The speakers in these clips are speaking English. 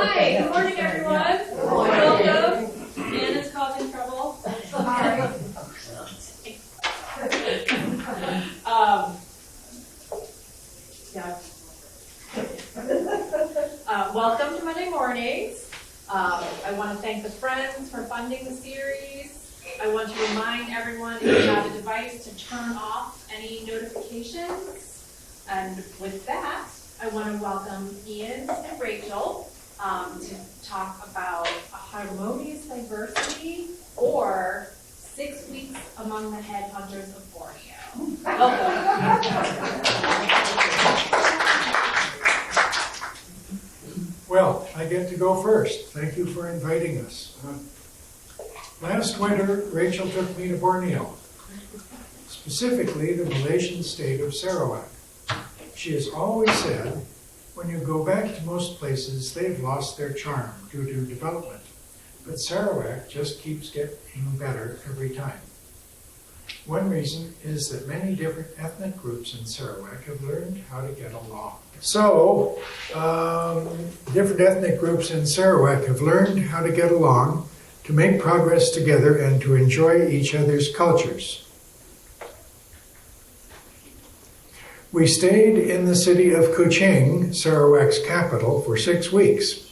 Hi, good morning, everyone. Welcome. Iain is causing trouble. Sorry. Welcome to Monday mornings. I want to thank the Friends for funding the series. I want to remind everyone if you have a device to turn off any notifications. And with that, I want to welcome Iain and Rachel to talk about harmonious diversity, or 6 weeks among the Headhunters of Borneo. Welcome. Well, I get to go first. Thank you for inviting us. Last winter, Rachel took me to Borneo, specifically the Malaysian state of Sarawak. She has always said, when you go back to most places, they've lost their charm due to development. But Sarawak just keeps getting better every time. One reason is that many different ethnic groups in Sarawak have learned how to get along. So, different ethnic groups in Sarawak have learned how to get along, to make progress together, and to enjoy each other's cultures. We stayed in the city of Kuching, Sarawak's capital, for 6 weeks.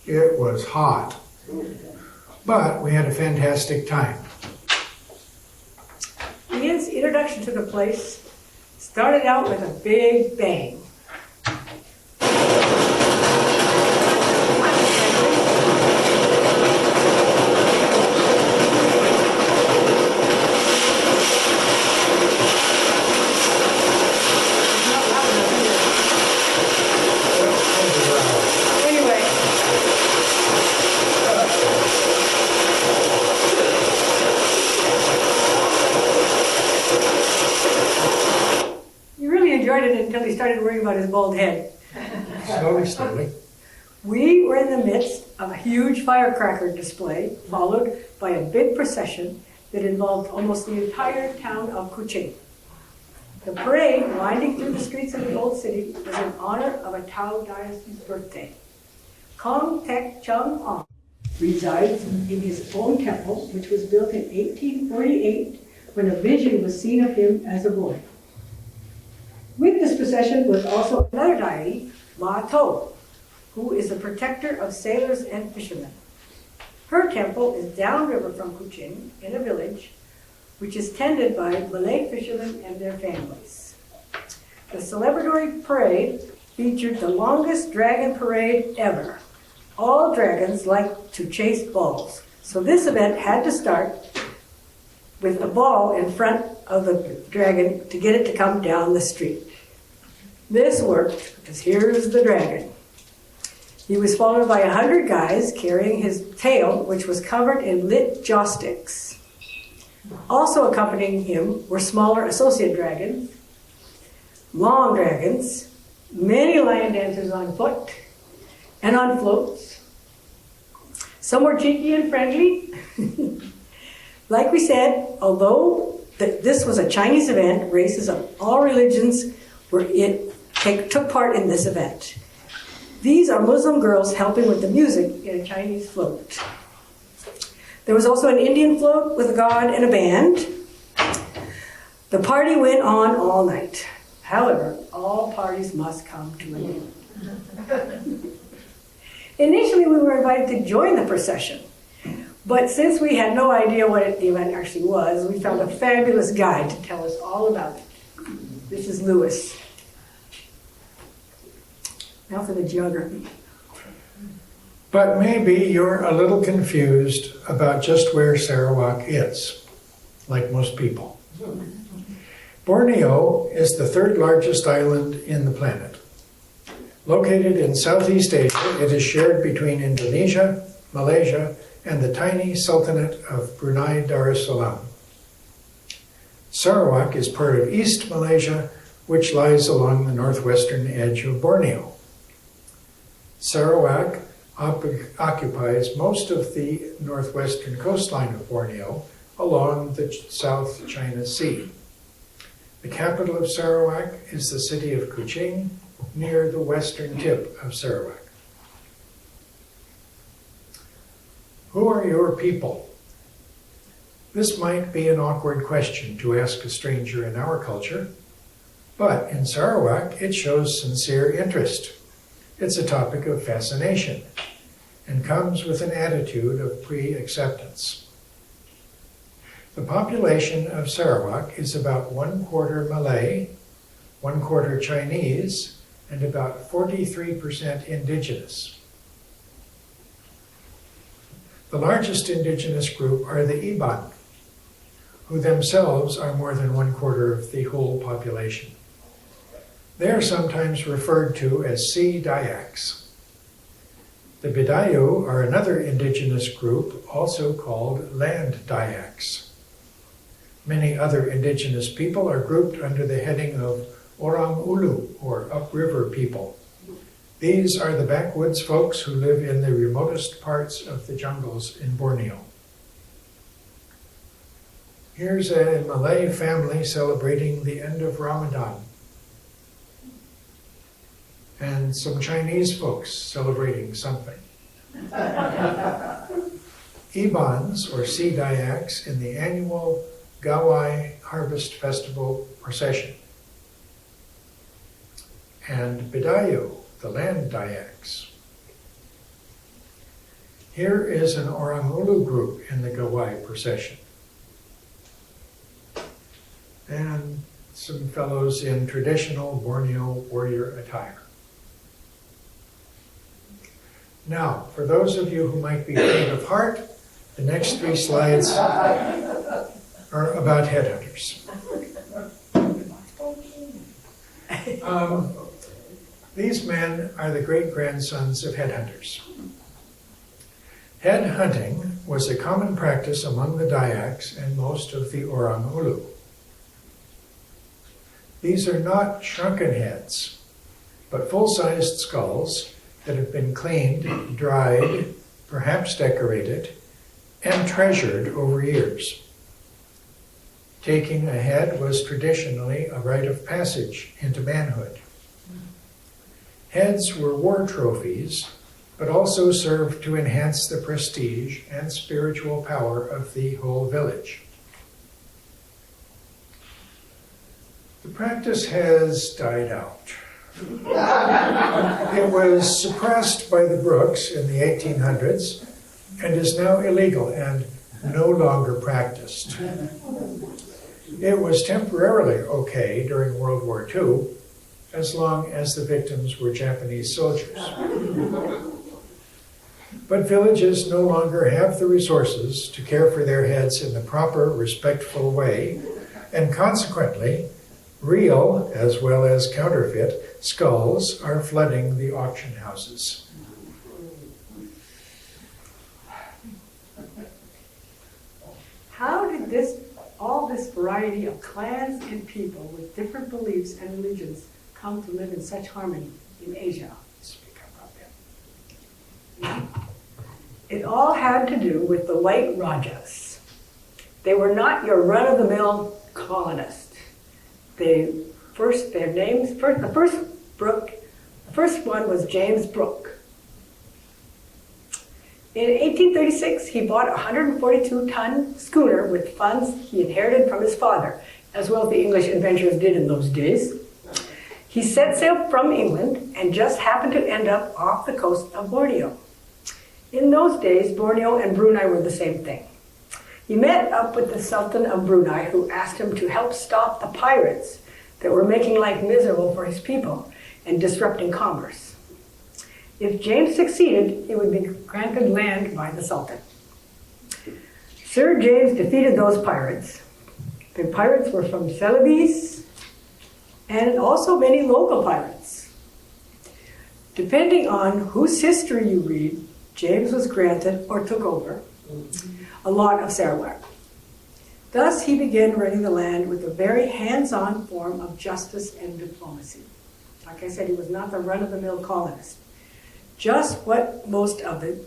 It was hot, but we had a fantastic time. Iain's introduction to the place started out with a big bang. Until he started worrying about his bald head. Slowly. We were in the midst of a huge firecracker display, followed by a big procession that involved almost the entire town of Kuching. The parade, winding through the streets of the old city, was in honor of a Tao dynasty's birthday. Kong Tek Chung Ong resides in his own temple, which was built in 1848 when a vision was seen of him as a boy. With this procession was also another deity, Ma To, who is the protector of sailors and fishermen. Her temple is downriver from Kuching, in a village, which is tended by Malay fishermen and their families. The celebratory parade featured the longest dragon parade ever. All dragons like to chase balls, so this event had to start with a ball in front of the dragon to get it to come down the street. This worked, because here's the dragon. He was followed by 100 guys carrying his tail, which was covered in lit joss sticks. Also accompanying him were smaller associate dragons, long dragons, many lion dancers on foot and on floats. Some were cheeky and friendly. Like we said, although this was a Chinese event, races of all religions took part in this event. These are Muslim girls helping with the music in a Chinese float. There was also an Indian float with a god and a band. The party went on all night. However, all parties must come to an end. Initially, we were invited to join the procession. But since we had no idea what the event actually was, we found a fabulous guide to tell us all about it. This is Lewis. Now for the geography. But maybe you're a little confused about just where Sarawak is, like most people. Borneo is the third largest island in the planet. Located in Southeast Asia, it is shared between Indonesia, Malaysia, and the tiny Sultanate of Brunei Darussalam. Sarawak is part of East Malaysia, which lies along the northwestern edge of Borneo. Sarawak occupies most of the northwestern coastline of Borneo along the South China Sea. The capital of Sarawak is the city of Kuching, near the western tip of Sarawak. Who are your people? This might be an awkward question to ask a stranger in our culture, but in Sarawak it shows sincere interest. It's a topic of fascination and comes with an attitude of pre-acceptance. The population of Sarawak is about 1/4 Malay, 1/4 Chinese, and about 43% indigenous. The largest indigenous group are the Iban, who themselves are more than 1/4 of the whole population. They are sometimes referred to as Sea Dayaks. The Bidayu are another indigenous group, also called Land Dayaks. Many other indigenous people are grouped under the heading of Orang Ulu, or upriver people. These are the backwoods folks who live in the remotest parts of the jungles in Borneo. Here's a Malay family celebrating the end of Ramadan, and some Chinese folks celebrating something. Ibans, or Sea Dayaks, in the annual Gawai Harvest Festival procession. And Bidayu, the Land Dayaks. Here is an Orang Ulu group in the Gawai procession. And some fellows in traditional Borneo warrior attire. Now, for those of you who might be faint of heart, the next 3 slides are about headhunters. These men are the great-grandsons of headhunters. Headhunting was a common practice among the Dayaks and most of the Orang Ulu. These are not shrunken heads, but full-sized skulls that have been cleaned, dried, perhaps decorated, and treasured over years. Taking a head was traditionally a rite of passage into manhood. Heads were war trophies, but also served to enhance the prestige and spiritual power of the whole village. The practice has died out. It was suppressed by the Brooks in the 1800s and is now illegal and no longer practiced. It was temporarily okay during World War II, as long as the victims were Japanese soldiers. But villages no longer have the resources to care for their heads in the proper, respectful way, and consequently, real, as well as counterfeit, skulls are flooding the auction houses. How did all this variety of clans and people with different beliefs and religions come to live in such harmony in Asia? Speak up there. It all had to do with the white Rajas. They were not your run-of-the-mill colonists. The first one was James Brooke. In 1836, he bought a 142-ton schooner with funds he inherited from his father, as well as the English adventurers did in those days. He set sail from England and just happened to end up off the coast of Borneo. In those days, Borneo and Brunei were the same thing. He met up with the Sultan of Brunei, who asked him to help stop the pirates that were making life miserable for his people and disrupting commerce. If James succeeded, he would be granted land by the Sultan. Sir James defeated those pirates. The pirates were from Celebes and also many local pirates. Depending on whose history you read, James was granted or took over a lot of Sarawak. Thus, he began running the land with a very hands-on form of justice and diplomacy. Like I said, he was not the run-of-the-mill colonist. Just what most of the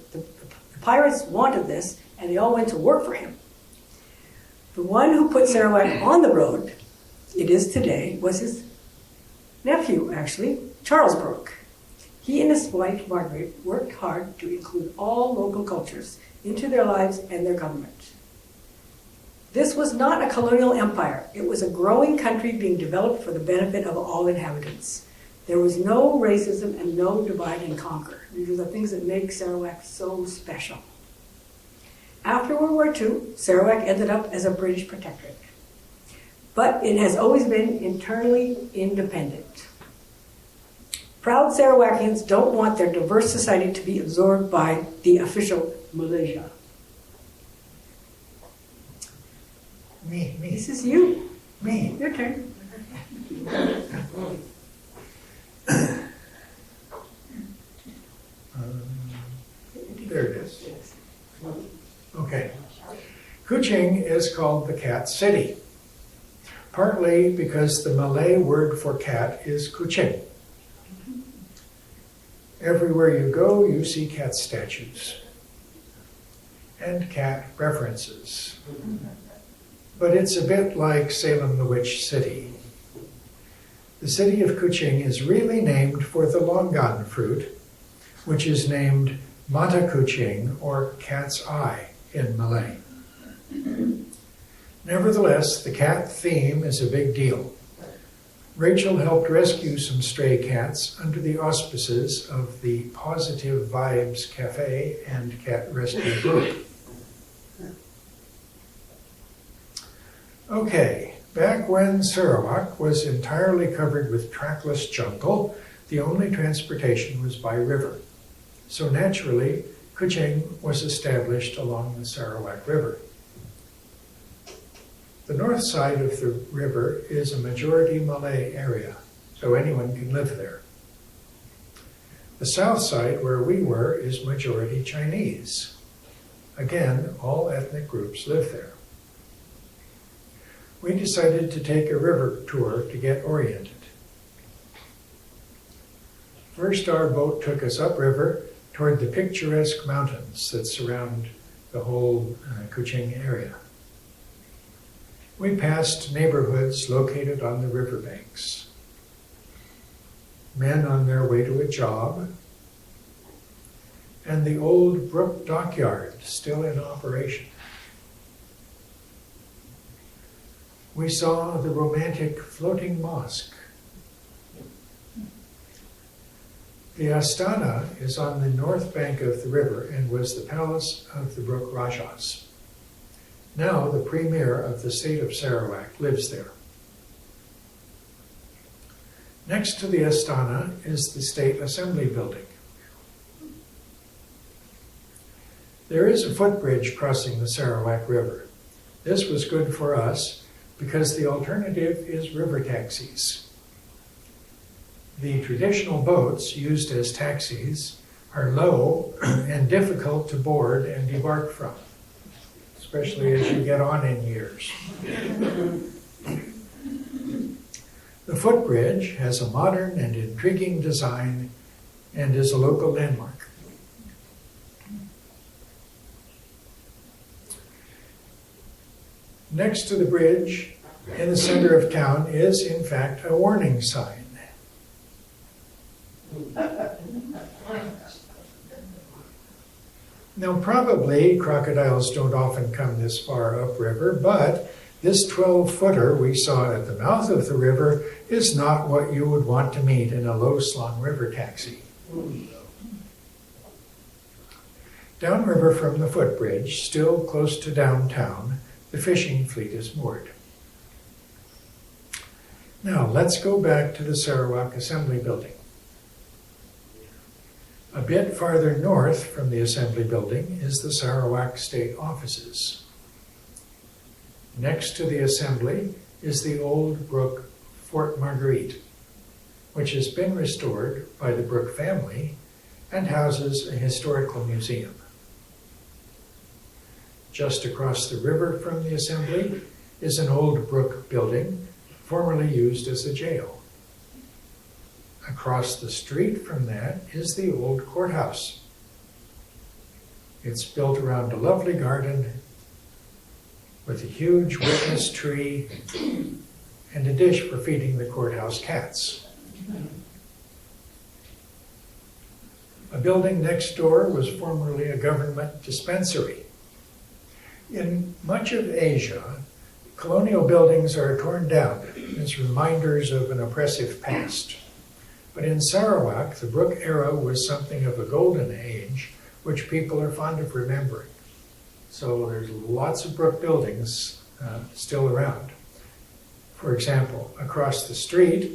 pirates wanted this, and they all went to work for him. The one who put Sarawak on the road it is today was his nephew, actually, Charles Brooke. He and his wife, Margaret, worked hard to include all local cultures into their lives and their government. This was not a colonial empire. It was a growing country being developed for the benefit of all inhabitants. There was no racism and no divide and conquer. These are the things that make Sarawak so special. After World War II, Sarawak ended up as a British protectorate. But it has always been internally independent. Proud Sarawakians don't want their diverse society to be absorbed by the official Malaysia. Me. This is you. Me. Your turn. There it is. Okay. Kuching is called the Cat City, partly because the Malay word for cat is kucing. Everywhere you go, you see cat statues and cat references. But it's a bit like Salem the Witch City. The city of Kuching is really named for the longan fruit, which is named mata kucing, or cat's eye in Malay. Nevertheless, the cat theme is a big deal. Rachel helped rescue some stray cats under the auspices of the Positive Vibes Cafe and Cat Rescue Group. Okay, back when Sarawak was entirely covered with trackless jungle, the only transportation was by river. So naturally, Kuching was established along the Sarawak River. The north side of the river is a majority Malay area, so anyone can live there. The south side, where we were, is majority Chinese. Again, all ethnic groups live there. We decided to take a river tour to get oriented. First, our boat took us upriver toward the picturesque mountains that surround the whole Kuching area. We passed neighborhoods located on the riverbanks. Men on their way to a job, and the old Brook Dockyard still in operation. We saw the romantic floating mosque. The Astana is on the north bank of the river and was the palace of the Brook Rajas. Now the premier of the state of Sarawak lives there. Next to the Astana is the State Assembly building. There is a footbridge crossing the Sarawak River. This was good for us because the alternative is river taxis. The traditional boats used as taxis are low and difficult to board and debark from, especially as you get on in years. The footbridge has a modern and intriguing design and is a local landmark. Next to the bridge, in the center of town, is in fact a warning sign. Now, probably crocodiles don't often come this far upriver, but this 12-footer we saw at the mouth of the river is not what you would want to meet in a low-slung river taxi. Downriver from the footbridge, still close to downtown, the fishing fleet is moored. Now, let's go back to the Sarawak Assembly building. A bit farther north from the Assembly building is the Sarawak State offices. Next to the Assembly is the old Brook Fort Marguerite, which has been restored by the Brook family and houses a historical museum. Just across the river from the Assembly is an old Brook building formerly used as a jail. Across the street from that is the old courthouse. It's built around a lovely garden with a huge witness tree and a dish for feeding the courthouse cats. A building next door was formerly a government dispensary. In much of Asia, colonial buildings are torn down as reminders of an oppressive past. But in Sarawak, the Brooke era was something of a golden age, which people are fond of remembering. So there's lots of Brooke buildings still around. For example, across the street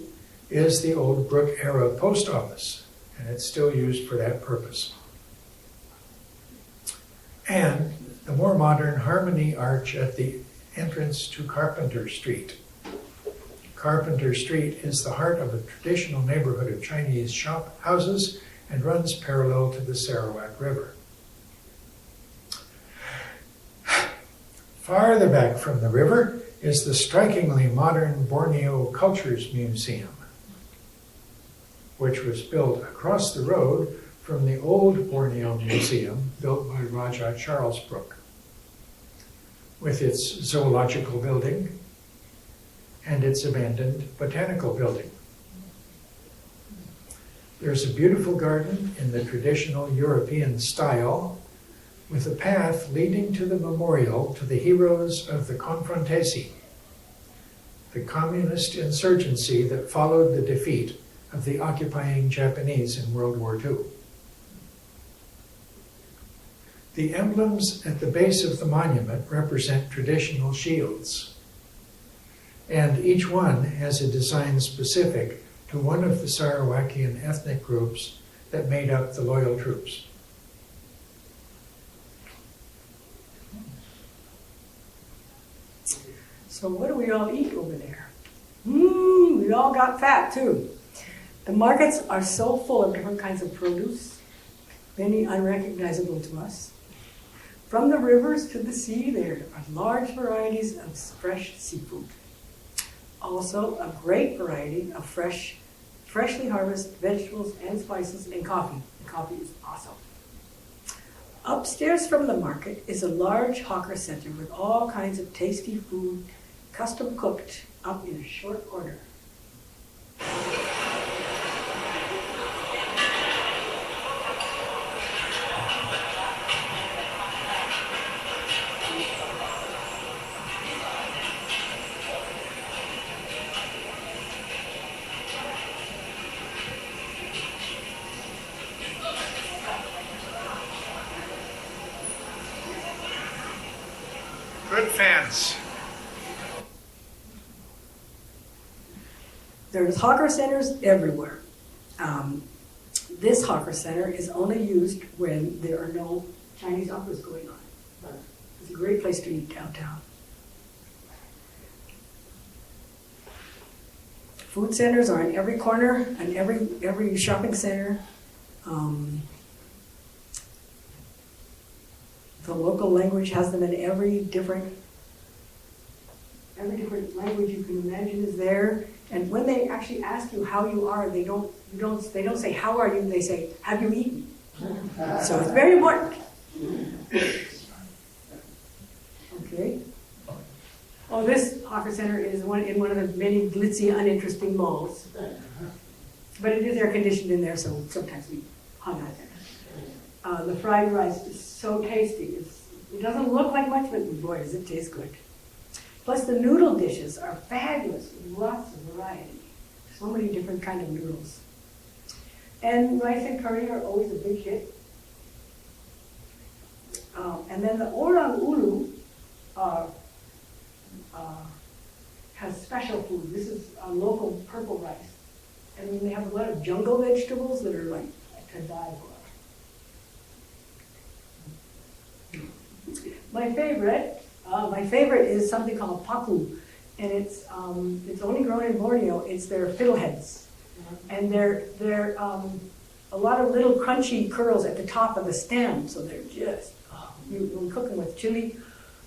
is the old Brooke era post office, and it's still used for that purpose. And the more modern Harmony Arch at the entrance to Carpenter Street. Carpenter Street is the heart of a traditional neighborhood of Chinese shop houses and runs parallel to the Sarawak River. Farther back from the river is the strikingly modern Borneo Cultures Museum, which was built across the road from the old Borneo Museum built by Raja Charles Brooke, with its zoological building and its abandoned botanical building. There's a beautiful garden in the traditional European style, with a path leading to the memorial to the heroes of the Confrontesi, the communist insurgency that followed the defeat of the occupying Japanese in World War II. The emblems at the base of the monument represent traditional shields, and each one has a design specific to one of the Sarawakian ethnic groups that made up the loyal troops. So what do we all eat over there? We all got fat too. The markets are so full of different kinds of produce, many unrecognizable to us. From the rivers to the sea, there are large varieties of fresh seafood. Also, a great variety of freshly harvested vegetables and spices and coffee. The coffee is awesome. Upstairs from the market is a large hawker center with all kinds of tasty food, custom cooked up in a short order. Good fans. There's hawker centers everywhere. This hawker center is only used when there are no Chinese operas going on. It's a great place to eat downtown. Food centers are in every corner and every shopping center. The local language has them in every different language you can imagine is there. And when they actually ask you how you are, they don't say how are you, they say have you eaten. So it's very important. Okay. Oh, this hawker center is in one of the many glitzy, uninteresting malls. But it is air conditioned in there, so sometimes we hung out there. The fried rice is so tasty. It doesn't look like much, but boy, does it taste good. Plus the noodle dishes are fabulous with lots of variety. So many different kind of noodles. And rice and curry are always a big hit. And then the orang ulu has special food. This is local purple rice. And then they have a lot of jungle vegetables that are like to die for. My favorite is something called paku, and it's only grown in Borneo. It's their fiddleheads, and they're a lot of little crunchy curls at the top of the stem. So they're just you cook them with chili.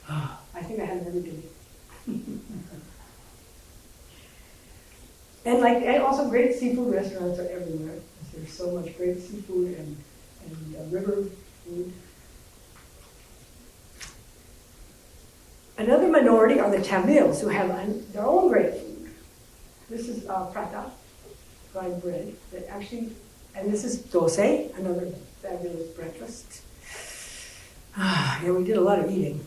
I think I had them every day. And also great seafood restaurants are everywhere. There's so much great seafood and river food. Another minority are the Tamils, who have their own great food. This is prata, fried bread, that actually And this is dose, another fabulous breakfast. Yeah, we did a lot of eating.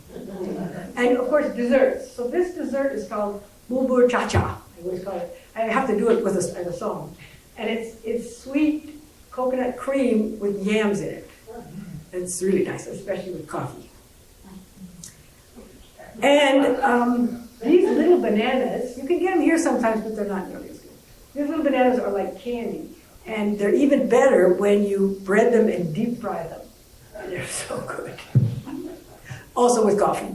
And of course, desserts. So this dessert is called bubur cha-cha. I always call it. I have to do it with a song. And it's sweet coconut cream with yams in it. It's really nice, especially with coffee. And these little bananas, you can get them here sometimes, but they're not nearly as good. These little bananas are like candy. And they're even better when you bread them and deep fry them. They're so good. Also with coffee.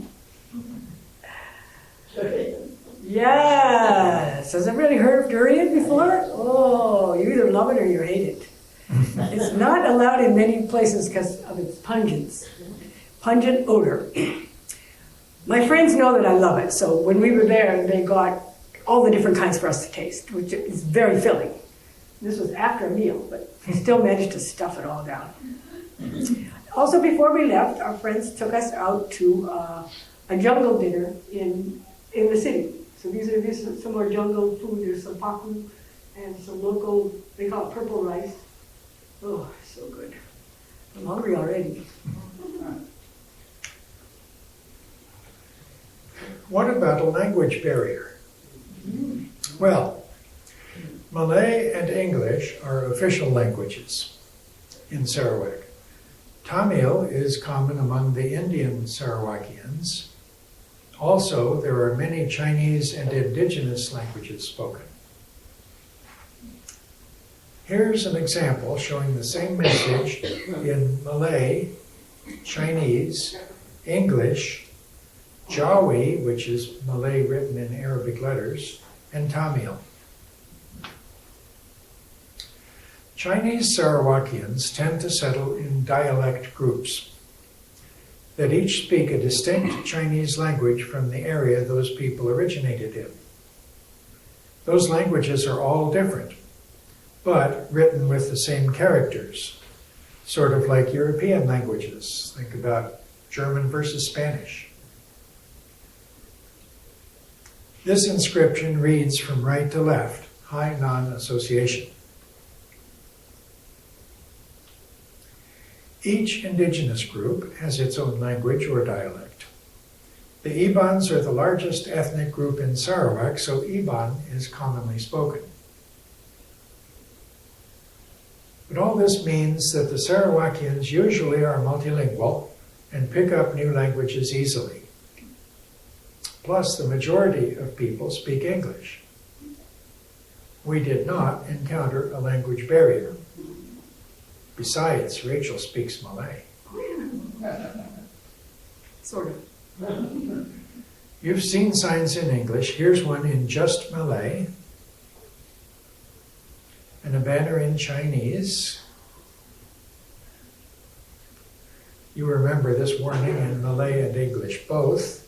Yes. Has everybody heard of durian before? Oh, you either love it or you hate it. It's not allowed in many places because of its pungent odor. My friends know that I love it, so when we were there, they got all the different kinds for us to taste, which is very filling. This was after a meal, but we still managed to stuff it all down. Also, before we left, our friends took us out to a jungle dinner in the city. So this is some more jungle food. There's some paku and some local, they call it purple rice. Oh, so good. I'm hungry already. What about a language barrier? Well, Malay and English are official languages in Sarawak. Tamil is common among the Indian Sarawakians. Also, there are many Chinese and indigenous languages spoken. Here's an example showing the same message in Malay, Chinese, English, Jawi, which is Malay written in Arabic letters, and Tamil. Chinese Sarawakians tend to settle in dialect groups that each speak a distinct Chinese language from the area those people originated in. Those languages are all different, but written with the same characters, sort of like European languages. Think about German versus Spanish. This inscription reads from right to left, high non-association. Each indigenous group has its own language or dialect. The Ibans are the largest ethnic group in Sarawak, so Iban is commonly spoken. But all this means that the Sarawakians usually are multilingual and pick up new languages easily. Plus, the majority of people speak English. We did not encounter a language barrier. Besides, Rachel speaks Malay. Sort of. You've seen signs in English. Here's one in just Malay. And a banner in Chinese. You remember this warning in Malay and English both.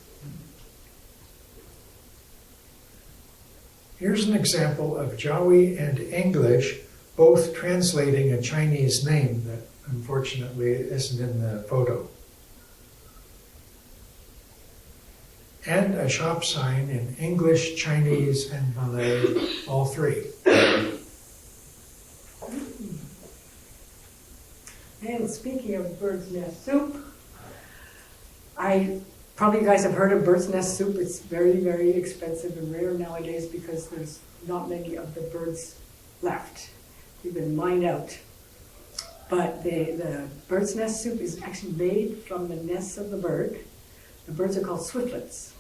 Here's an example of Jawi and English both translating a Chinese name that unfortunately isn't in the photo. And a shop sign in English, Chinese, and Malay, all three. And speaking of bird's nest soup, probably you guys have heard of bird's nest soup. It's very, very expensive and rare nowadays because there's not many of the birds left. They've been mined out. But the bird's nest soup is actually made from the nests of the bird. The birds are called swiftlets.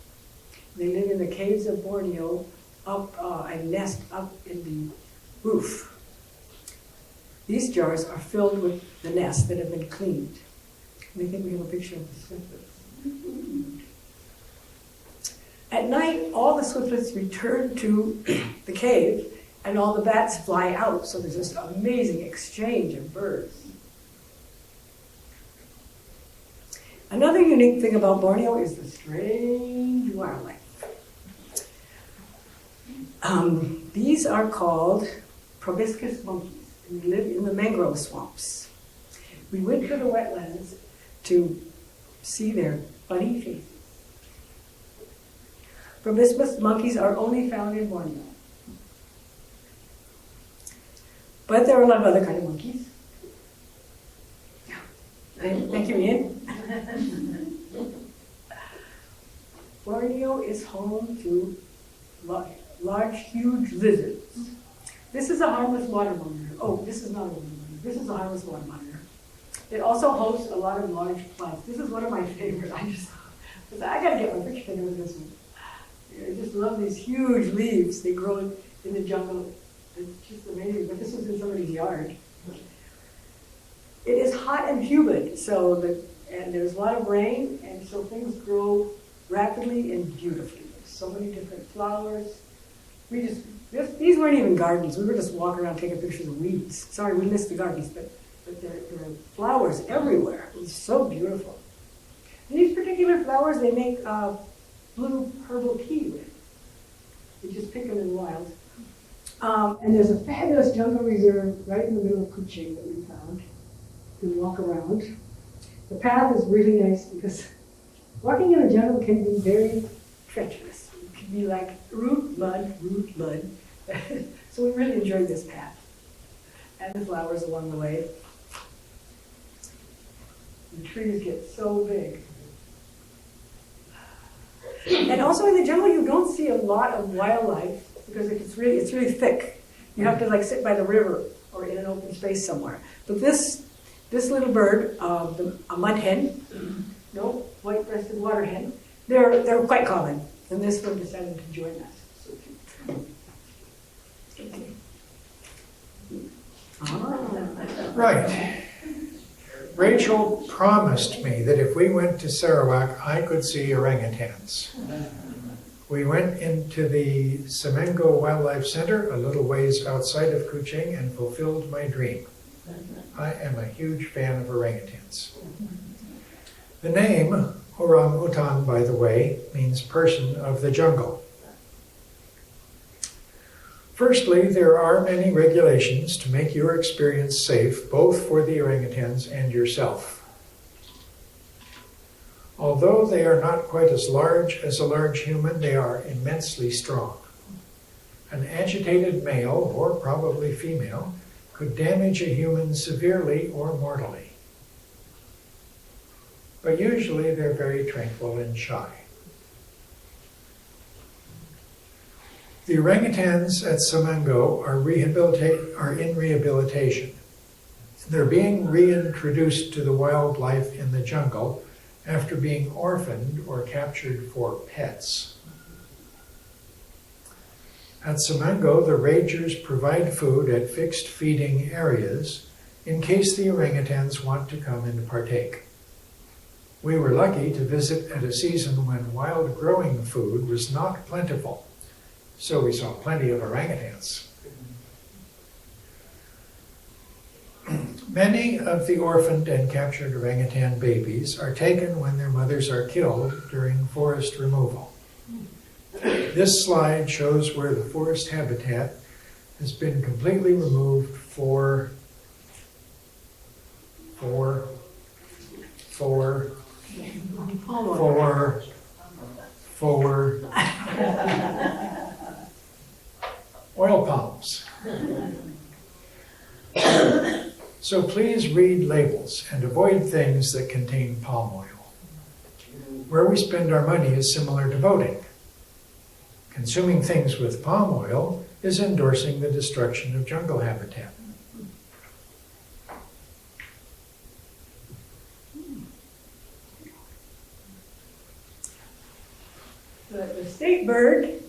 They live in the caves of Borneo, and nest up in the roof. These jars are filled with the nests that have been cleaned. And I think we have a picture of the swiftlets. At night, all the swiftlets return to the cave, and all the bats fly out. So there's this amazing exchange of birds. Another unique thing about Borneo is the strange wildlife. These are called proboscis monkeys, and they live in the mangrove swamps. We went to the wetlands to see their funny faces. Proboscis monkeys are only found in Borneo. But there are a lot of other kind of monkeys. Thank you, Iain. Borneo is home to large, huge lizards. This is a harmless water monitor. Oh, this is not a water monitor. This is a harmless water monitor. It also hosts a lot of large plants. This is one of my favorites. I gotta get my picture taken with this one. I just love these huge leaves. They grow in the jungle. It's just amazing. But this was in somebody's yard. It is hot and humid, and there's a lot of rain, and so things grow rapidly and beautifully. There's so many different flowers. These weren't even gardens. We were just walking around taking pictures of weeds. Sorry, we missed the gardens, but there are flowers everywhere. It's so beautiful. And these particular flowers, they make blue herbal tea with. You just pick them in the wild. And there's a fabulous jungle reserve right in the middle of Kuching that we found. You can walk around. The path is really nice because walking in a jungle can be very treacherous. It can be like root mud. So we really enjoyed this path. And the flowers along the way. The trees get so big. And also in the jungle, you don't see a lot of wildlife because it's really thick. You have to like sit by the river or in an open space somewhere. But this little bird, a mud hen, white-breasted water hen, they're quite common. And this one decided to join us. So cute. Okay. Right. Rachel promised me that if we went to Sarawak, I could see orangutans. We went into the Semengo Wildlife Center, a little ways outside of Kuching, and fulfilled my dream. I am a huge fan of orangutans. The name, orang-utan, by the way, means person of the jungle. Firstly, there are many regulations to make your experience safe, both for the orangutans and yourself. Although they are not quite as large as a large human, they are immensely strong. An agitated male, or probably female, could damage a human severely or mortally. But usually they're very tranquil and shy. The orangutans at Semengo are in rehabilitation. They're being reintroduced to the wildlife in the jungle after being orphaned or captured for pets. At Semengo, the rangers provide food at fixed feeding areas in case the orangutans want to come and partake. We were lucky to visit at a season when wild growing food was not plentiful, so we saw plenty of orangutans. Many of the orphaned and captured orangutan babies are taken when their mothers are killed during forest removal. This slide shows where the forest habitat has been completely removed for oil palms. So please read labels and avoid things that contain palm oil. Where we spend our money is similar to voting. Consuming things with palm oil is endorsing the destruction of jungle habitat. The state bird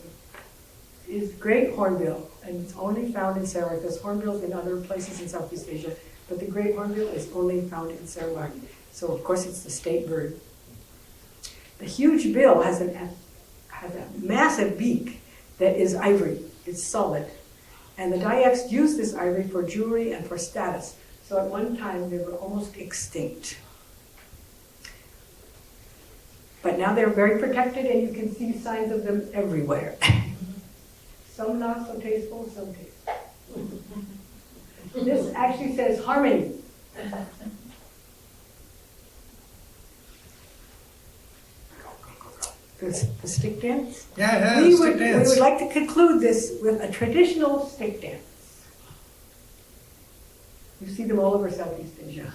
is great hornbill, and it's only found in Sarawak. There's hornbills in other places in Southeast Asia, but the great hornbill is only found in Sarawak. So of course it's the state bird. The huge bill has a massive beak that is ivory. It's solid. And the Dayaks use this ivory for jewelry and for status. So at one time they were almost extinct. But now they're very protected and you can see signs of them everywhere. Some not so tasteful, some tasteful. This actually says harmony. The stick dance? Yeah, We stick dance. would like to conclude this with a traditional stick dance. You see them all over Southeast Asia.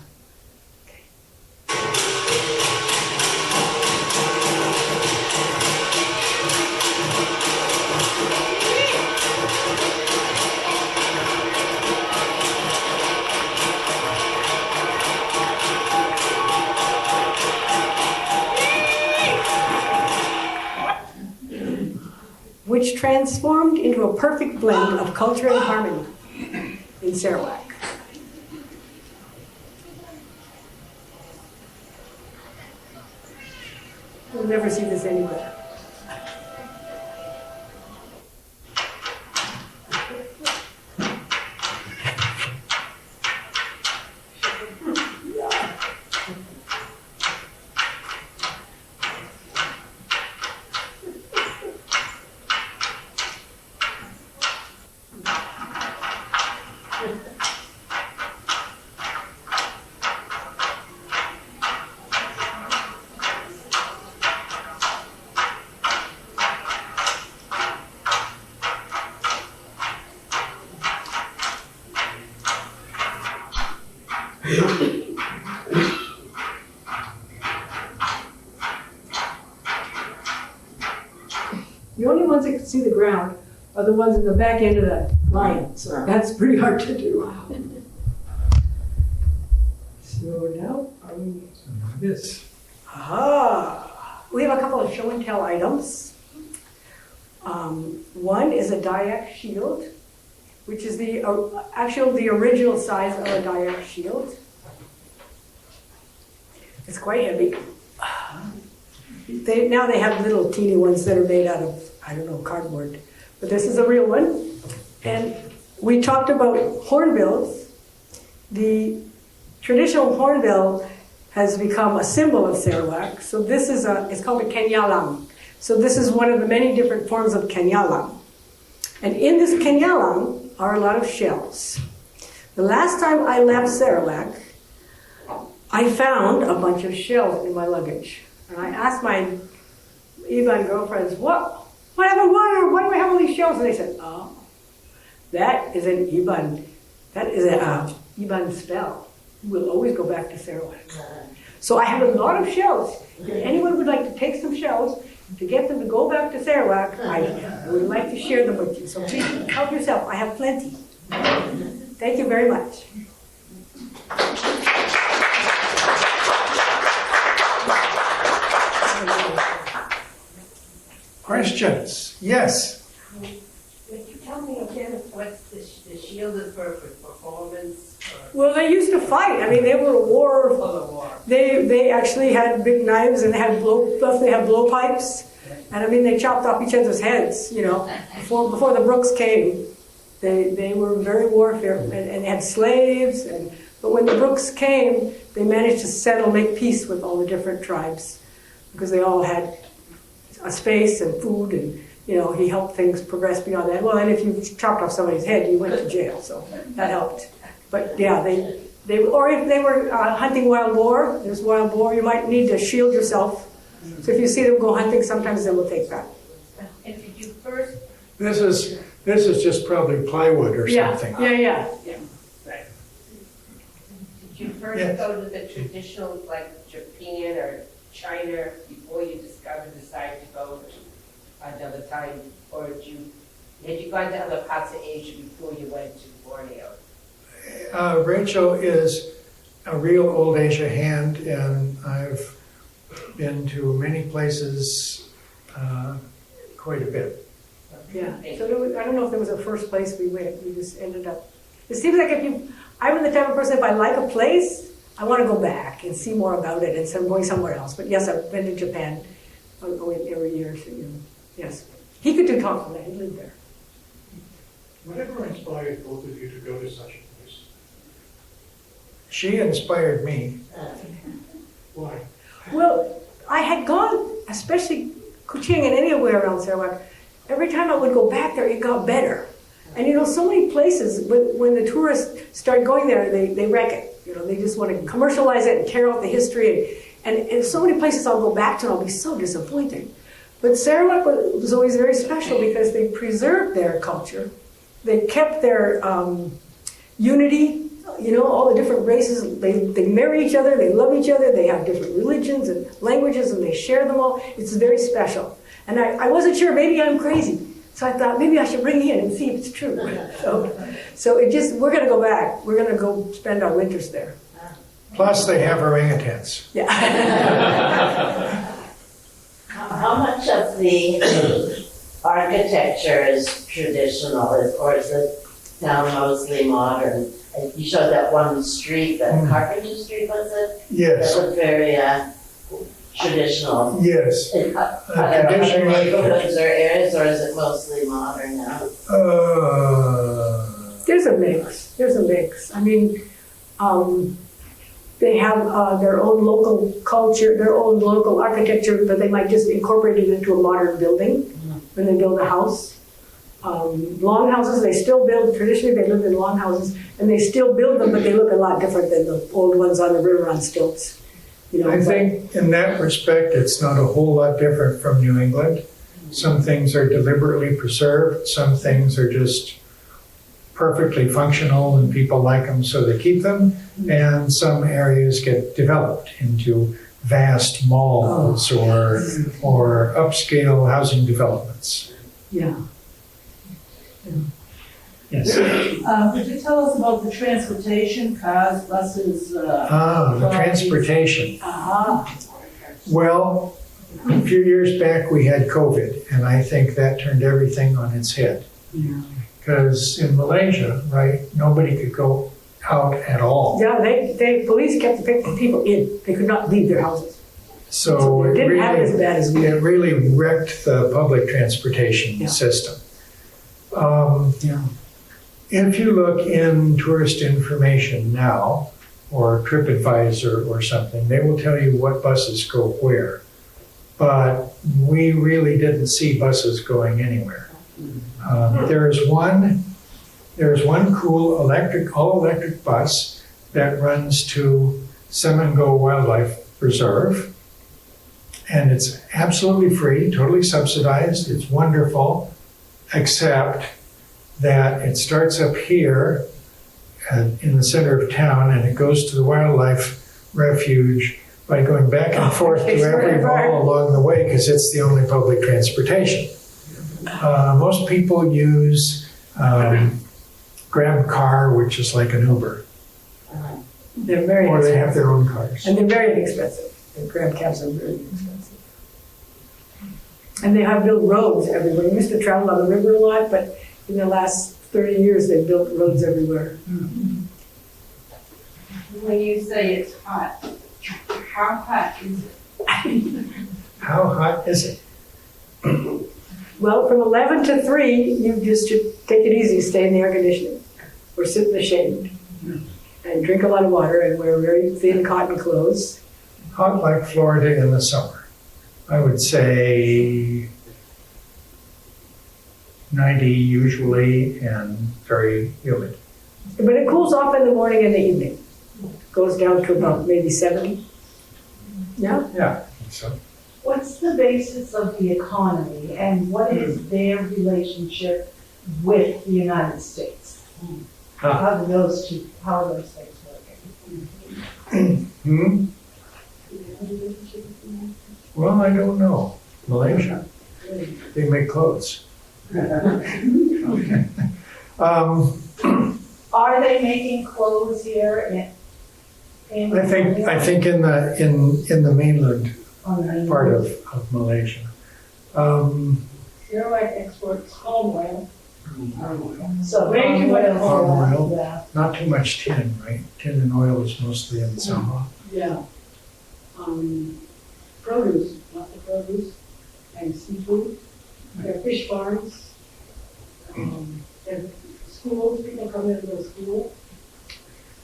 Which transformed into a perfect blend of culture and harmony in Sarawak. You'll never see this anywhere. The only ones that can see the ground are the ones in the back end of the line, so that's pretty hard to do. So now, are we? This. Aha! We have a couple of show and tell items. One is a Dayak shield, which is the original size of a Dayak shield. It's quite heavy. Now they have little teeny ones that are made out of, I don't know, cardboard. But this is a real one. And we talked about hornbills. The traditional hornbill has become a symbol of Sarawak. So this is it's called a kenyalang. So this is one of the many different forms of kenyalang. And in this kenyalang are a lot of shells. The last time I left Sarawak, I found a bunch of shells in my luggage. And I asked my Iban girlfriends, what happened? Why do I have all these shells? And they said, oh, that is an Iban. That is an Iban spell. We'll always go back to Sarawak. So I have a lot of shells. If anyone would like to take some shells to get them to go back to Sarawak, I would like to share them with you. So please help yourself. I have plenty. Thank you very much. Questions? Yes. Would you tell me again what's the shield is for performance? Well, they used to fight. I mean, they were a war. For the war. They actually had big knives and they had blowpipes. And I mean, they chopped off each other's heads, you know. Before the Brooks came, they were very warfare and had slaves. But when the Brooks came, they managed to settle, make peace with all the different tribes because they all had a space and food, and you know, he helped things progress beyond that. Well, and if you chopped off somebody's head, you went to jail, so that helped. But yeah, they or if they were hunting wild boar, there's wild boar, you might need to shield yourself. So if you see them go hunting, sometimes they will take that. And did you first? This is just probably plywood or something. Yeah. Right. Did you first Yes. go to the traditional, like Japan or China, before you decided to go another time, or had you gone to other parts of Asia before you went to Borneo? Rachel is a real old Asia hand, and I've been to many places, quite a bit. Yeah. So I don't know if there was a first place we went. We just ended up. It seems like I'm the type of person, if I like a place, I want to go back and see more about it instead of going somewhere else. But yes, I've been to Japan every year. So, you know, yes. He could do talk from that. He lived there. Whatever inspired both of you to go to such a place? She inspired me. Why? Well, I had gone, especially Kuching and anywhere around Sarawak, every time I would go back there, it got better. And you know, so many places, when the tourists start going there, they wreck it. You know, they just want to commercialize it and tear out the history. And so many places I'll go back to and I'll be so disappointed. But Sarawak was always very special because they preserved their culture. They kept their unity You know, all the different races, they marry each other, they love each other, they have different religions and languages, and they share them all. It's very special. And I wasn't sure, maybe I'm crazy. So I thought maybe I should bring you in and see if it's true. So we're going to go back. We're going to go spend our winters there. Plus, they have orangutans. Yeah. How much of the architecture is traditional, or is the town mostly modern? You showed that one street, that Carpenter Street, was it? Yes. That was very traditional. Yes. Are there other neighborhoods or areas, or is it mostly modern now? There's a mix. There's a mix. I mean, they have their own local culture, their own local architecture, but they might just incorporate it into a modern building when they build a house. Longhouses, they still build, traditionally they lived in longhouses, and they still build them, but they look a lot different than the old ones on the river on stilts. You know, I think in that respect, it's not a whole lot different from New England. Some things are deliberately preserved, some things are just perfectly functional and people like them so they keep them, and some areas get developed into vast malls or upscale housing developments. Yeah. Yes. Could you tell us about the transportation, cars, buses? The transportation. Aha. Well, a few years back we had COVID, and I think that turned everything on its head. Yeah. Because in Malaysia, right, nobody could go out at all. Yeah, police kept the people in. They could not leave their houses. So it didn't have it as bad as we it did. really wrecked the public transportation Yeah. system. Yeah. If you look in tourist information now, or TripAdvisor or something, they will tell you what buses go where. But we really didn't see buses going anywhere. There's one cool all-electric bus that runs to Semengo Wildlife Reserve, and it's absolutely free, totally subsidized. It's wonderful, except that it starts up here in the center of town, and it goes to the wildlife refuge by going back and forth to every mall along the way, because it's the only public transportation. Most people use Grab Car, which is like an Uber, They're very or they expensive. have their own cars. And they're very inexpensive. The Grab cabs are really expensive. And they have built roads everywhere. We used to travel on the river a lot, but in the last 30 years, they've built roads everywhere. When you say it's hot, how hot is it? How hot is it? Well, from 11 to 3, you just should take it easy, stay in the air conditioning, or sit in the shade, and drink a lot of water, and wear very thin cotton clothes. Hot like Florida in the summer. I would say 90 usually, and very humid. But it cools off in the morning and the evening. Goes down to about maybe 70. Yeah? Yeah, I think so. What's the basis of the economy and what is their relationship with the United States? How are those things working? Well, I don't know. Malaysia. They make clothes. Okay. Are they making clothes here in I think in the mainland part of Malaysia. Sarawak exports palm oil. So Way too much palm oil. Yeah. Not too much tin, right? Tin and oil is mostly in Sabah. Yeah. Produce, lots of produce, and seafood. There are fish farms. There are schools, people come in to go to school.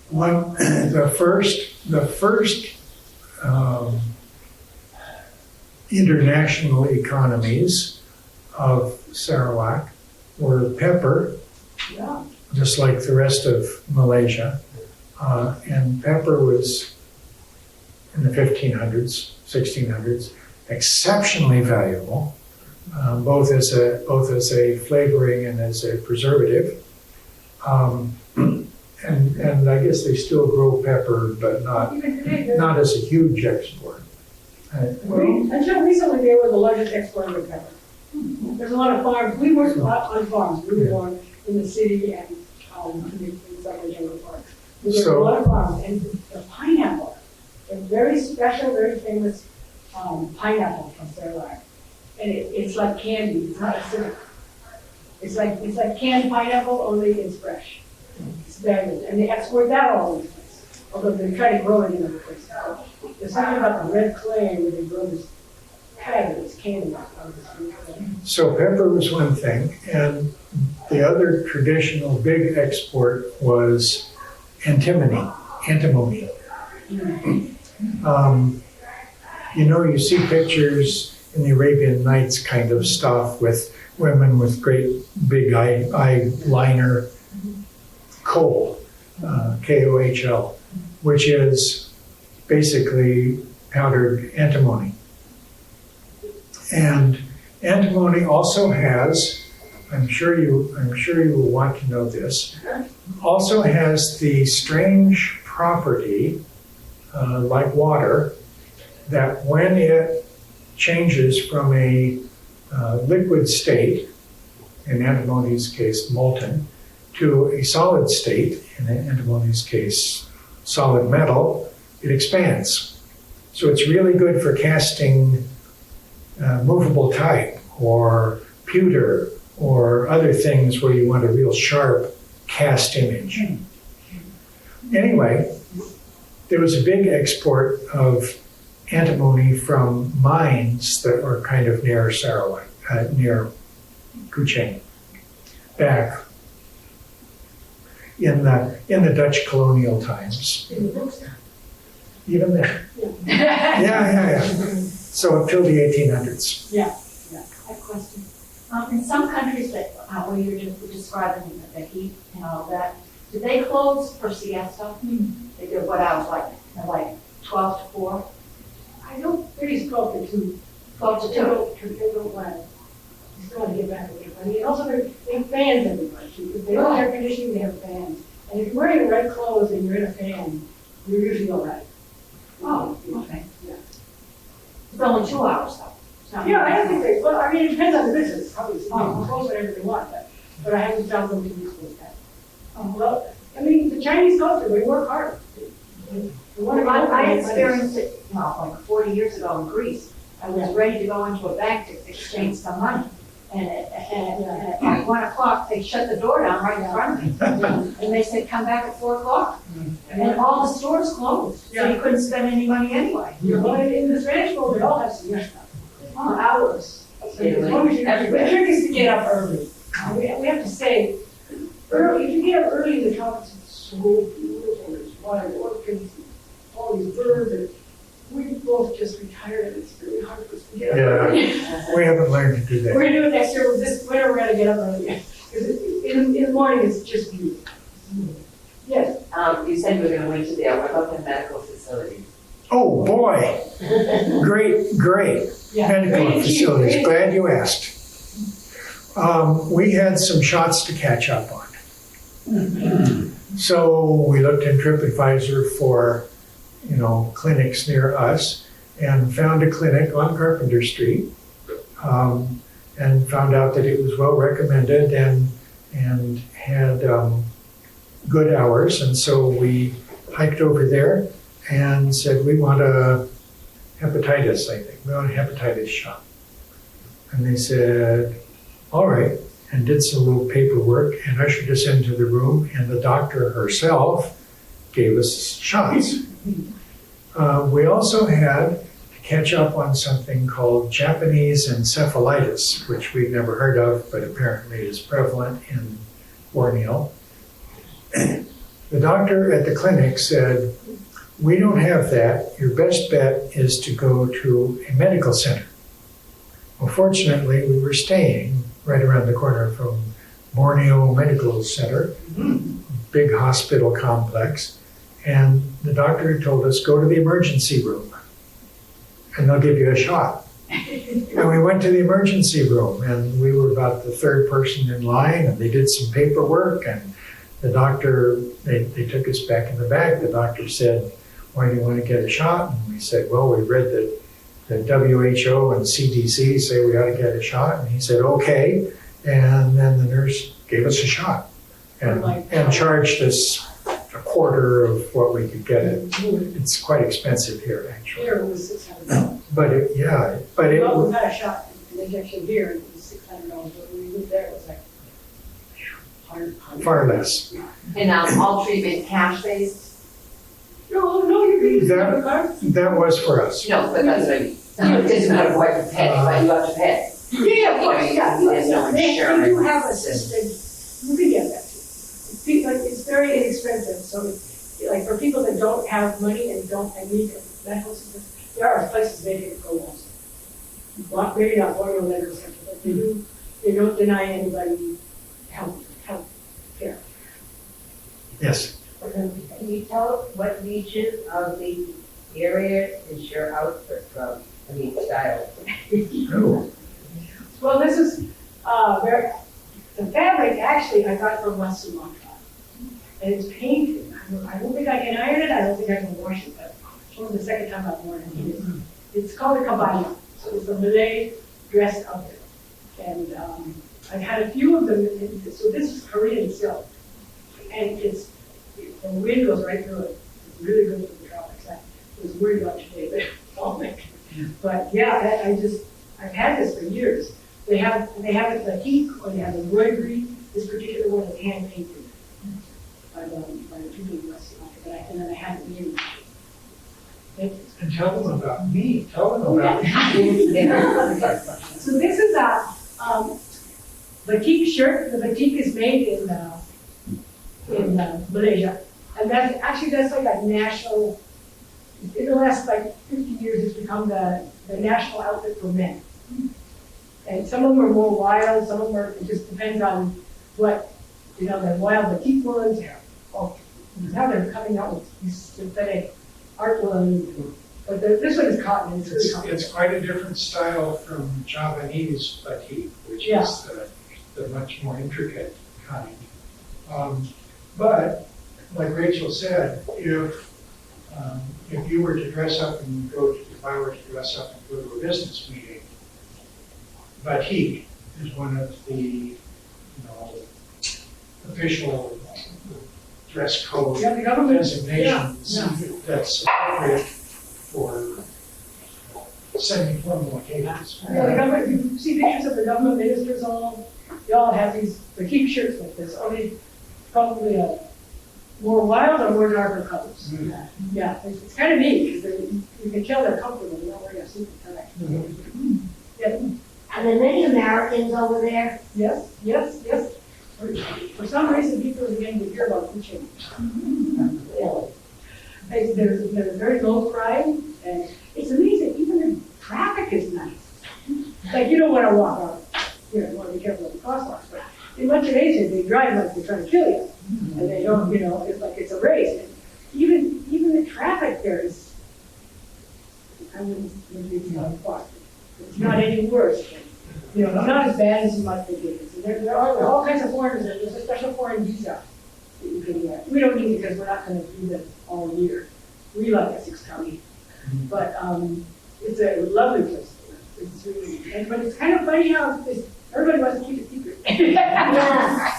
The first international economies of Sarawak were pepper, Yeah. just like the rest of Malaysia. And pepper was in the 1500s, 1600s, exceptionally valuable, both as a flavoring and as a preservative. And I guess they still grow pepper, but Even today, not as a huge export. until recently, they were the largest exporter of pepper. There's a lot of farms, we worked a lot on farms, we were born in the city and, in some regional parks. There's a lot of farms, and the pineapple, a very special, very famous, pineapple from Fairlight. And it's like candy, it's not acidic. It's like canned pineapple, only it's fresh. It's very good, and they export that all over the place, although they try to grow it in other places. There's something about the red clay where they grow this fabulous candy out of this clay. So pepper was one thing, and the other traditional big export was antimony. You see pictures in the Arabian Nights kind of stuff with women with great big eyeliner, kohl, Kohl, which is basically powdered antimony. And antimony also has, I'm sure you will want to know this, also has the strange property, like water, that when it changes from a liquid state, in antimony's case molten, to a solid state, in antimony's case solid metal, it expands. So it's really good for casting movable type or pewter or other things where you want a real sharp cast image. Anyway, there was a big export of antimony from mines that were kind of near Sarawak, near Kuching, back in the Dutch colonial times. Even there. Yeah. So until the 1800s. Yeah. I have a question. In some countries that where you're just describing the heat and all that, do they close for siesta? They do what hours, like 12 to 4? I don't think it's 12 to 2. 12 to 2. They don't want to. They still want to get back to everybody. And also they have fans everybody too. If they don't have air conditioning, they have fans. And if you're wearing the right clothes and you're in a fan, you're usually all right. Oh, okay. Yeah. It's only 2 hours though. It's not- Yeah, I don't think they, well, I mean, it depends on the business, obviously. They can close whatever they want, but I haven't found them to be closed that. Well, I mean, the Chinese culture, they work hard. They want to go out I and make money. experienced it, like 40 years ago in Greece. I was ready to go into a bank to exchange some money. And at 1 o'clock, they shut the door down right in front of me. And they said, come back at 4 o'clock. And all the stores closed, so you couldn't spend any money anyway. Well, in the Spanish world, they all have siesta. Hours. So as long as the trick is to get up early. We have to say, early, if you get up early, the tropics are so beautiful. There's wild orchids, all these birds, and we both just retired, and it's really hard for us to get up early. Yeah, we haven't learned to do We're that. gonna do it next year. This winter, we're gonna get up early. Because in the morning, it's just beautiful. Yes. You said you were gonna wait to there, what about the medical facilities? Oh, boy. Great Yeah. medical facilities. Glad you asked. We had some shots to catch up on. So we looked in TripAdvisor for, clinics near us and found a clinic on Carpenter Street, and found out that it was well recommended and had good hours. And so we hiked over there and said, we want a hepatitis, I think. We want a hepatitis shot. And they said, all right, and did some little paperwork and ushered us into the room, and the doctor herself gave us shots. We also had to catch up on something called Japanese encephalitis, which we've never heard of, but apparently is prevalent in Borneo. The doctor at the clinic said, we don't have that. Your best bet is to go to a medical center. Well, fortunately, we were staying right around the corner from Borneo Medical Center, big hospital complex, and the doctor told us, go to the emergency room, and they'll give you a shot. And we went to the emergency room, and we were about the third person in line, and they did some paperwork, and the doctor, they took us back in the back. The doctor said, why do you want to get a shot? And we said, well, we read that the WHO and CDC say we ought to get a shot. And he said, okay. And then the nurse gave us a shot and charged us a quarter of what we could get it. It's quite expensive here, actually. Here it was $600. But it, yeah, but it, Well, we got a shot, an injection here, and it was $600, but when we moved there, it was like far less. And all treatment cash-based? No, you're being That was for us. No, but that's what I mean. It doesn't matter what you pay, but you have to pay. Yeah, of course, yeah. There's no They do have insurance. assisted, you can get that too. Like, it's very inexpensive, so it's, like, for people that don't have money and need medical assistance, there are places they can go also. Well, maybe not Borneo Medical Center, but they don't deny anybody health care. Yes. Can you tell what region of the area is your outfit from? I mean, style. Oh, Well, this is, the fabric actually I got from West Sumatra. And it's painted. I don't think I can iron it, I don't think I can wash it, but it's only the second time I've worn it. It's called a kabaya. So it's a Malay dress outfit. And I've had a few of them, so this is Korean silk. And the wind goes right through it. It's really good for the tropics. I was worried about today, but it's falling. But yeah, I've had this for years. They have it batik, or they have embroidery. This particular one is hand painted by the people in West Sumatra, and then I had it made. and tell them about me. Tell them about me. So this is a batik shirt. The batik is made in Malaysia, and that's like a national. In the last like 50 years, it's become the national outfit for men. And some of them are more wild, some of them are, it just depends on what, they're wild batik ones, now they're coming out with these synthetic art ones. But this one is cotton, it's really cotton. It's quite a different style from Javanese batik, which is the much more intricate kind. But, like Rachel said, if you were to dress up and if I were to dress up and go to a business meeting, batik is one of the, official dress code Yeah, the government, designations that's appropriate for semi-formal occasions. Yeah, the government, you see pictures of the government ministers they all have these batik shirts like this, only probably more wild or more darker colors. Yeah, it's kind of neat, because you can tell they're comfortable, they're not wearing a suit and tie. Yeah. Are there many Americans over there? Yes. For some reason, people are beginning to hear about Kuching. Really? There's very low crime, and it's amazing, even the traffic is nice. Like, you don't want to walk out, you want to be careful of the crosswalks, but in much of Asia, they drive like they're trying to kill you. And they don't, it's like it's a race. And even the traffic there is, I wouldn't maybe it's not far. It's not any worse. Not as bad as you might think it is. And there are all kinds of foreigners. There's a special foreign visa that you can get. We don't need it because we're not going to do that all year. We like Essex County. But it's a lovely place to live. It's really, but it's kind of funny how everybody wants to keep it secret. Yeah.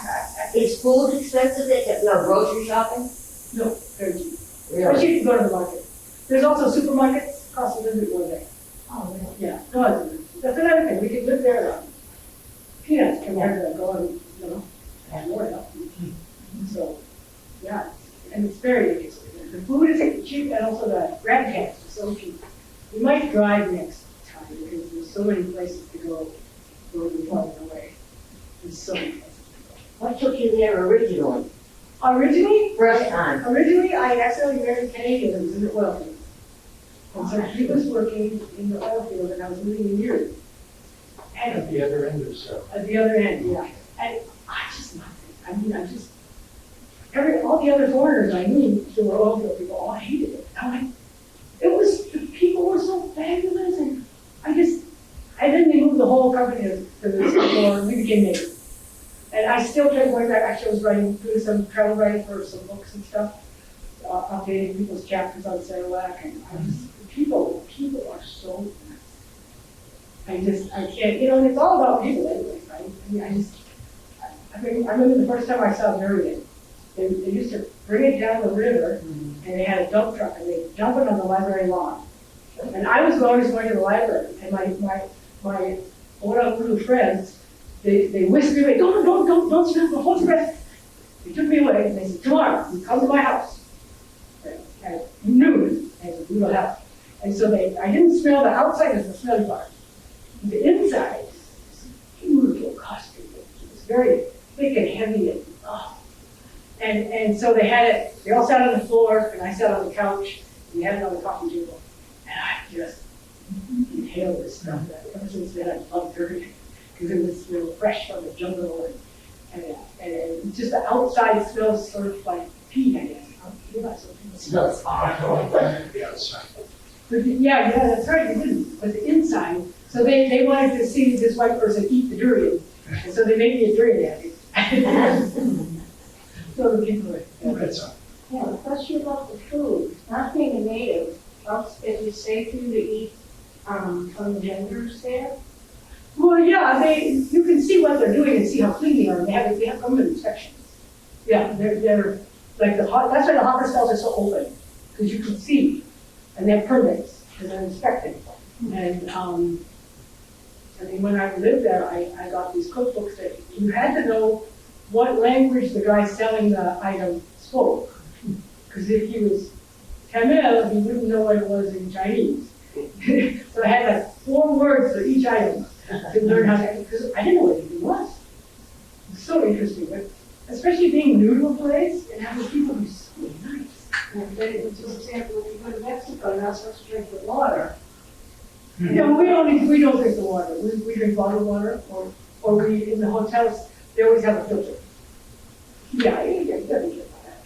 Is food expensive? No, grocery shopping? No, very cheap. Really? Especially if you go to the market. There's also supermarkets, cost a little bit more there. Oh, really? Yeah, no, that's another thing. We could live there on peanuts compared to going, and more help. So, yeah, and it's very easy. The food is cheap, and also the grab tax is so cheap. We might drive next time because there's so many places to go where we're falling away. There's so many places to go. What took you there originally? Originally, First time. I accidentally married a Canadian that was in the oil field. And so he was working in the oil field, and I was living in Europe. And At the other end or so. at the other end, yeah. And I just loved it. All the other foreigners I knew who were oil field people all hated it. The people were so fabulous, and then they moved the whole company to this before we became neighbors. And I still try to go back. Actually, I was doing some travel writing for some books and stuff, updating people's chapters on Sarawak, and people are so nice. I can't, and it's all about people anyway, right? I mean, I remember the first time I saw Durian, they used to bring it down the river, and they had a dump truck, and they'd dump it on the library lawn. And I was always going to the library, and my one of little friends, they whisked me away, don't smell, hold your breath. They took me away, and they said, tomorrow, you come to my house. At noon, at a brutal house. And so I didn't smell the outside of the smelly part. The inside, this beautiful costume. It was very thick and heavy and And so they all sat on the floor, and I sat on the couch, and we had it on the coffee table. And I just inhaled this stuff. Ever since then, I loved Durian, because it was fresh from the jungle, and just the outside smells sort of like pee, I guess. It smells awful. The outside. But yeah, that's right, it didn't. But the inside, so they wanted to see this white person eat the durian, and so they made me a durian addict. So the people Yeah, the question about the food, not being a native, is it safe for you to eat from the vendors there? Well, yeah, you can see what they're doing and see how clean they are. They have government inspections. Yeah, they're like that's why the hawker stalls are so open, because you can see, and they have permits, and they're inspecting. And when I lived there, I got these cookbooks that you had to know what language the guy selling the item spoke. Because if he was Tamil, he wouldn't know what it was in Chinese. So I had like 4 words for each item to learn how to, because I didn't know what anything was. It was so interesting, but especially being new to a place and having people be so nice. And then, for example, if you go to Mexico, you're not supposed to drink the water. No, we don't drink the water. We drink bottled water, or we, in the hotels, they always have a filter. Yeah, it doesn't get that.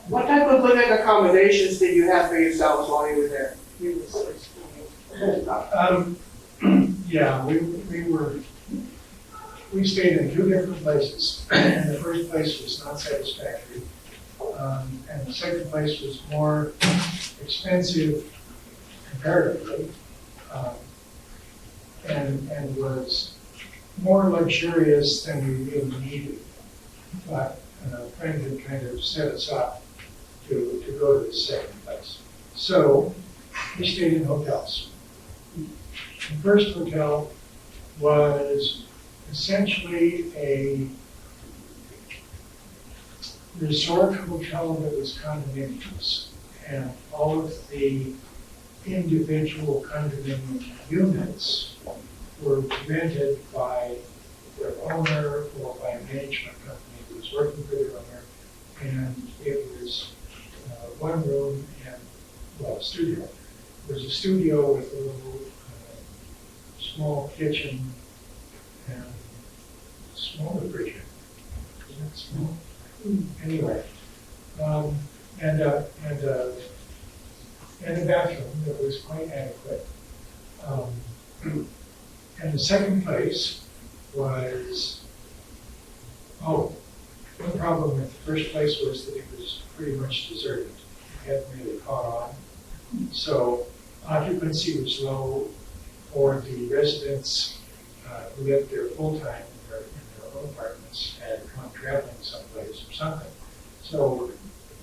What type of living accommodations did you have for yourselves while you were there? Yeah, we stayed in 2 different places. And the first place was not satisfactory. And the second place was more expensive comparatively, and was more luxurious than we really needed. But a friend had kind of set us up to go to the second place. So we stayed in hotels. The first hotel was essentially a resort hotel that was condominiums, and all of the individual condominium units were rented by their owner or by a management company who was working for their owner, and it was 1 room and, well, a studio. There was a studio with a little small kitchen and small refrigerator. Isn't it small? Anyway, and a bathroom that was quite adequate. And the second place was, one problem with the first place was that it was pretty much deserted. It hadn't really caught on. So occupancy was low for the residents who lived there full-time in their own apartments and come traveling someplace or something. So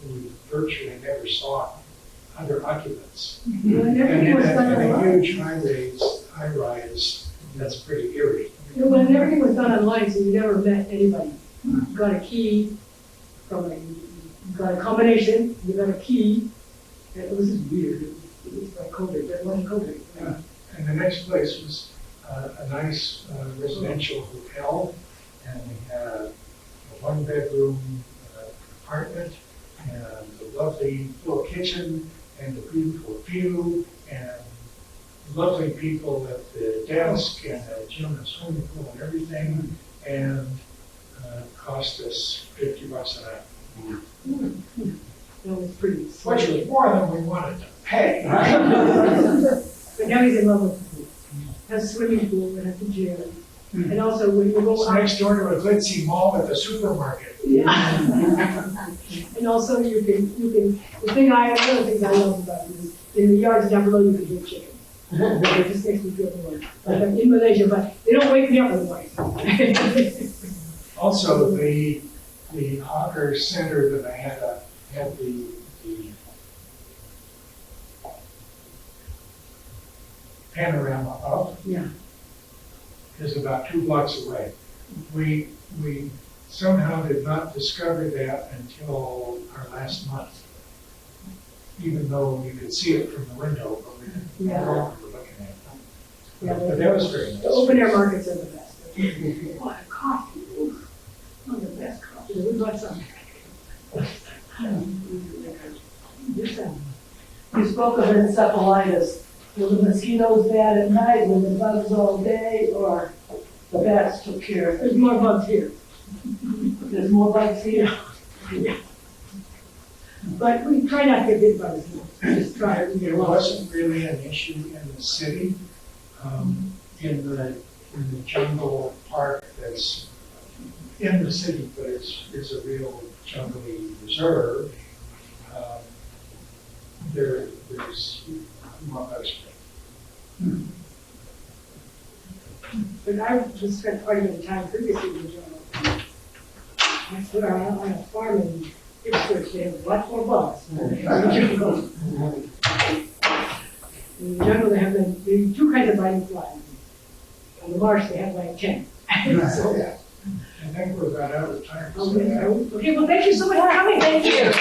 we virtually never saw other occupants. And in a huge high-rise, that's pretty eerie. When everything was done online, so you never met anybody. You got a key you got a combination, you got a key. It was just weird. It was like COVID, but it wasn't COVID. Yeah. And the next place was a nice residential hotel, and we had a 1-bedroom apartment, and a lovely little kitchen, and a beautiful view, and lovely people at the desk, and a gym and swimming pool and everything, and cost us $50 a night. That was pretty Which was more than we wanted to pay. But now he's in love with the pool. Has a swimming pool and has a gym. And also when you go It's out, next door to a glitzy mall at the supermarket. yeah. And also you can, another thing I love about it is in the yards down below you can get chicken. It just makes me feel more, like I'm in Malaysia, but they don't wake me up in the morning. Also, the hawker center that I had the panorama of. Yeah. Is about 2 blocks away. We somehow did not discover that until our last month. Even though you could see it from the window, but we didn't know what we were looking at. Yeah, But that was very nice. The open air markets are the best. What a coffee, oof, one of the best coffees, we bought some. You spoke of encephalitis. Were the mosquitoes bad at night, were the bugs all day, or the bats took care of it? There's more bugs here. There's more bugs here? Yeah. But we try not to get big bugs, just try to get It along. wasn't really an issue in the city. In the jungle park that's in the city, but is a real jungly reserve. There's more bug spray. But I just spent quite a bit of time previously in the jungle. I put on a farm in Ipswich, they have lots more bugs. In the jungle, they have the 2 kinds of biting flies. On the marsh, they have like 10. So, I think we're about out of time. okay, well, thank you so much for coming. Thank you.